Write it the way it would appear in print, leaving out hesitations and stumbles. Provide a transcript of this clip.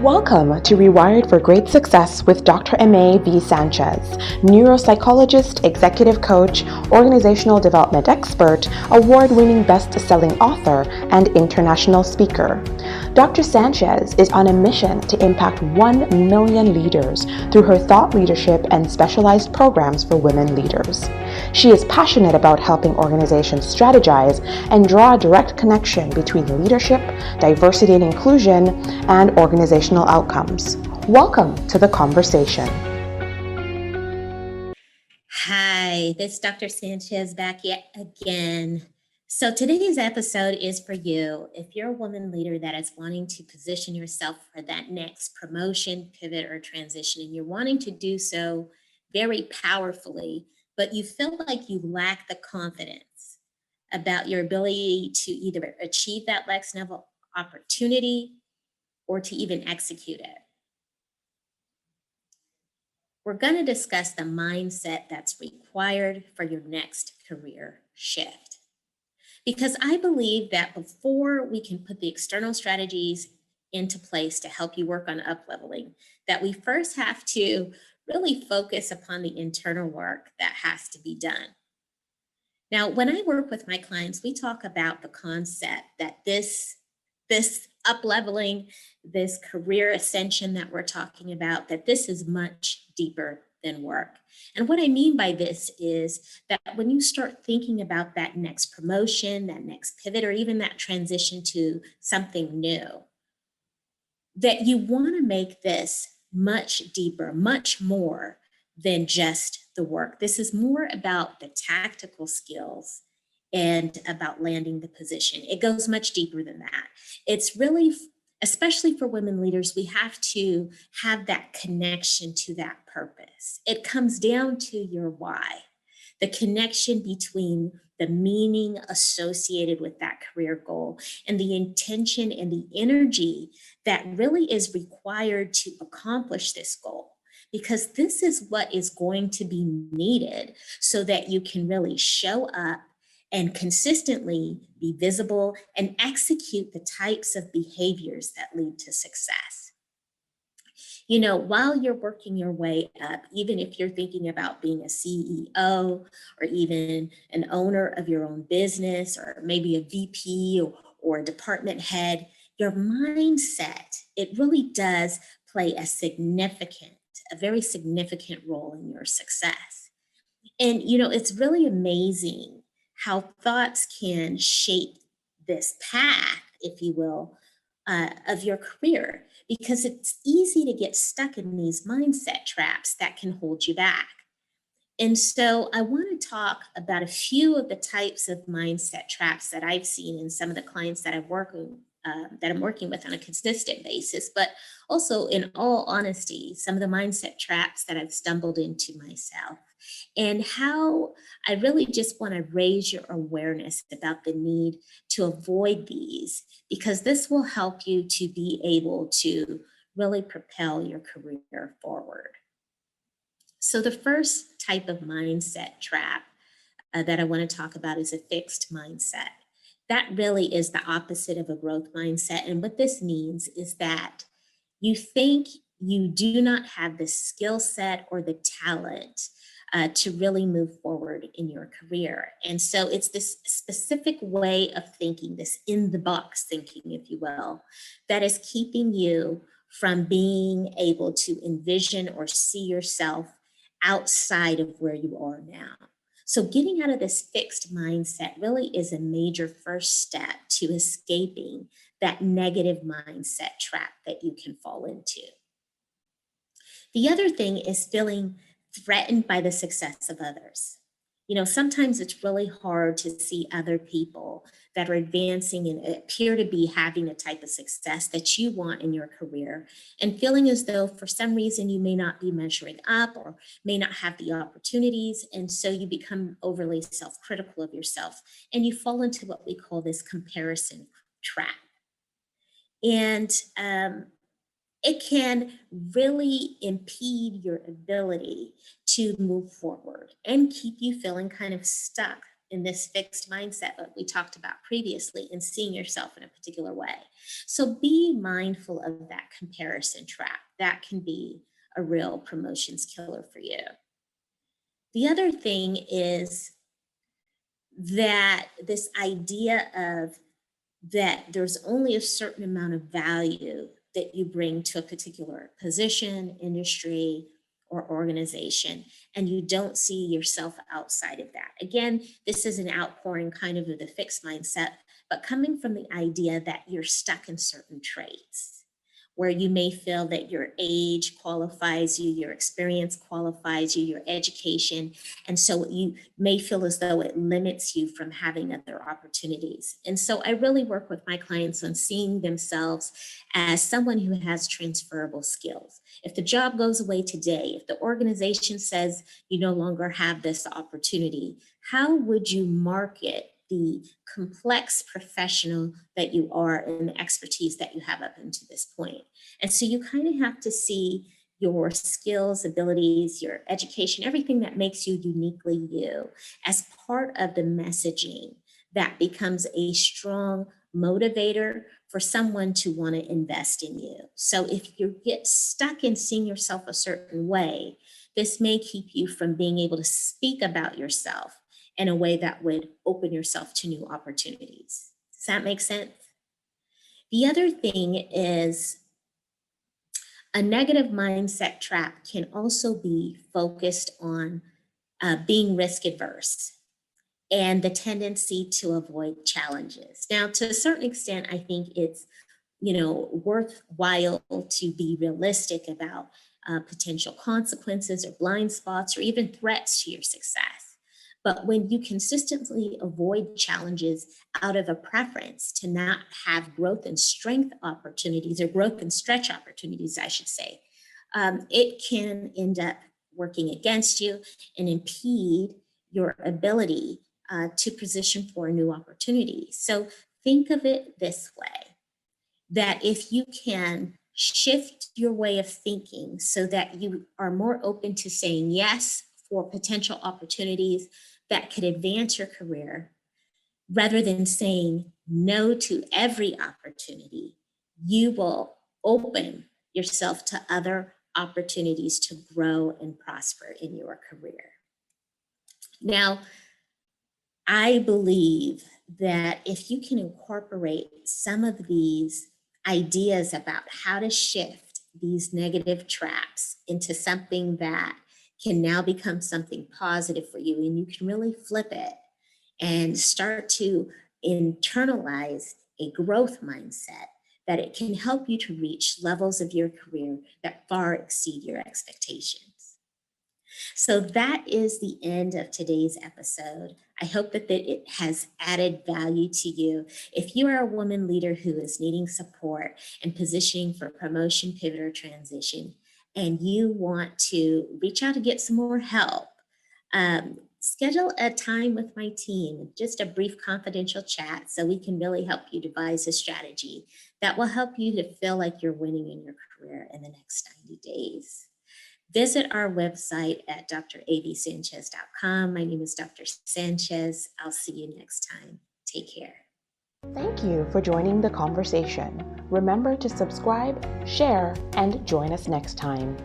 Welcome to Rewired for Great Success with Dr. Aimee Sanchez, neuropsychologist, executive coach, organizational development expert, award-winning best-selling author, and international speaker. Dr. Sanchez is on a mission to impact 1 million leaders through her thought leadership and specialized programs for women leaders. She is passionate about helping organizations strategize and draw a direct connection between leadership, diversity and inclusion, and organizational outcomes. Welcome to the conversation. Hi, this is Dr. Sanchez back yet again. So today's episode is for you. If you're a woman leader that is wanting to position yourself for that next promotion, pivot, or transition, and you're wanting to do so very powerfully, but you feel like you lack the confidence about your ability to either achieve that next level opportunity or to even execute it. We're going to discuss the mindset that's required for your next career shift. Because I believe that before we can put the external strategies into place to help you work on up-leveling, that we first have to really focus upon the internal work that has to be done. Now, when I work with my clients, we talk about the concept that this up-leveling, this career ascension that we're talking about, that this is much deeper than work. And what I mean by this is that when you start thinking about that next promotion, that next pivot, or even that transition to something new, that you want to make this much deeper, much more than just the work. This is more about the tactical skills and about landing the position. It goes much deeper than that. It's really, especially for women leaders, we have to have that connection to that purpose. It comes down to your why, the connection between the meaning associated with that career goal and the intention and the energy that really is required to accomplish this goal. Because this is what is going to be needed so that you can really show up and consistently be visible and execute the types of behaviors that lead to success. You know, while you're working your way up, even if you're thinking about being a CEO or even an owner of your own business or maybe a VP or a department head, your mindset, it really does play a very significant role in your success. And, you know, it's really amazing how thoughts can shape this path, if you will, of your career, because it's easy to get stuck in these mindset traps that can hold you back. And so I want to talk about a few of the types of mindset traps that I've seen in some of the clients that I'm working with on a consistent basis, but also, in all honesty, some of the mindset traps that I've stumbled into myself, and how I really just want to raise your awareness about the need to avoid these, because this will help you to be able to really propel your career forward. So the first type of mindset trap that I want to talk about is a fixed mindset. That really is the opposite of a growth mindset. And what this means is that you think you do not have the skill set or the talent to really move forward in your career. And so it's this specific way of thinking, this in the box thinking, if you will, that is keeping you from being able to envision or see yourself outside of where you are now. So getting out of this fixed mindset really is a major first step to escaping that negative mindset trap that you can fall into. The other thing is feeling threatened by the success of others. You know, sometimes it's really hard to see other people that are advancing and appear to be having the type of success that you want in your career, and feeling as though for some reason you may not be measuring up or may not have the opportunities. And so you become overly self critical of yourself and you fall into what we call this comparison trap. And it can really impede your ability to move forward and keep you feeling kind of stuck in this fixed mindset that we talked about previously and seeing yourself in a particular way. So be mindful of that comparison trap. That can be a real promotions killer for you. The other thing is that this idea of that there's only a certain amount of value that you bring to a particular position, industry, or organization, and you don't see yourself outside of that. Again, this is an outpouring kind of the fixed mindset, but coming from the idea that you're stuck in certain traits where you may feel that your age qualifies you, your experience qualifies you, your education. And so you may feel as though it limits you from having other opportunities. And so I really work with my clients on seeing themselves as someone who has transferable skills. If the job goes away today, if the organization says you no longer have this opportunity, how would you market the complex professional that you are and the expertise that you have up until this point? And so you kind of have to see your skills, abilities, your education, everything that makes you uniquely you as part of the messaging that becomes a strong motivator for someone to want to invest in you. So if you get stuck in seeing yourself a certain way, this may keep you from being able to speak about yourself in a way that would open yourself to new opportunities. Does that make sense? The other thing is a negative mindset trap can also be focused on being risk adverse and the tendency to avoid challenges. Now, to a certain extent, I think it's worthwhile to be realistic about potential consequences or blind spots or even threats to your success. But when you consistently avoid challenges out of a preference to not have growth and strength opportunities, or growth and stretch opportunities, I should say, it can end up working against you and impede your ability to position for a new opportunity. So think of it this way, that if you can shift your way of thinking so that you are more open to saying yes for potential opportunities that could advance your career, rather than saying no to every opportunity, you will open yourself to other opportunities to grow and prosper in your career. Now, I believe that if you can incorporate some of these ideas about how to shift these negative traps into something that can now become something positive for you, and you can really flip it and start to internalize a growth mindset, that it can help you to reach levels of your career that far exceed your expectations. So that is the end of today's episode. I hope that it has added value to you. If you are a woman leader who is needing support and positioning for promotion, pivot, or transition, and you want to reach out to get some more help, schedule a time with my team, just a brief confidential chat, so we can really help you devise a strategy that will help you to feel like you're winning in your career in the next 90 days. Visit our website at draimee.com. My name is Dr. Sanchez. I'll see you next time. Take care. Thank you for joining the conversation. Remember to subscribe, share, and join us next time.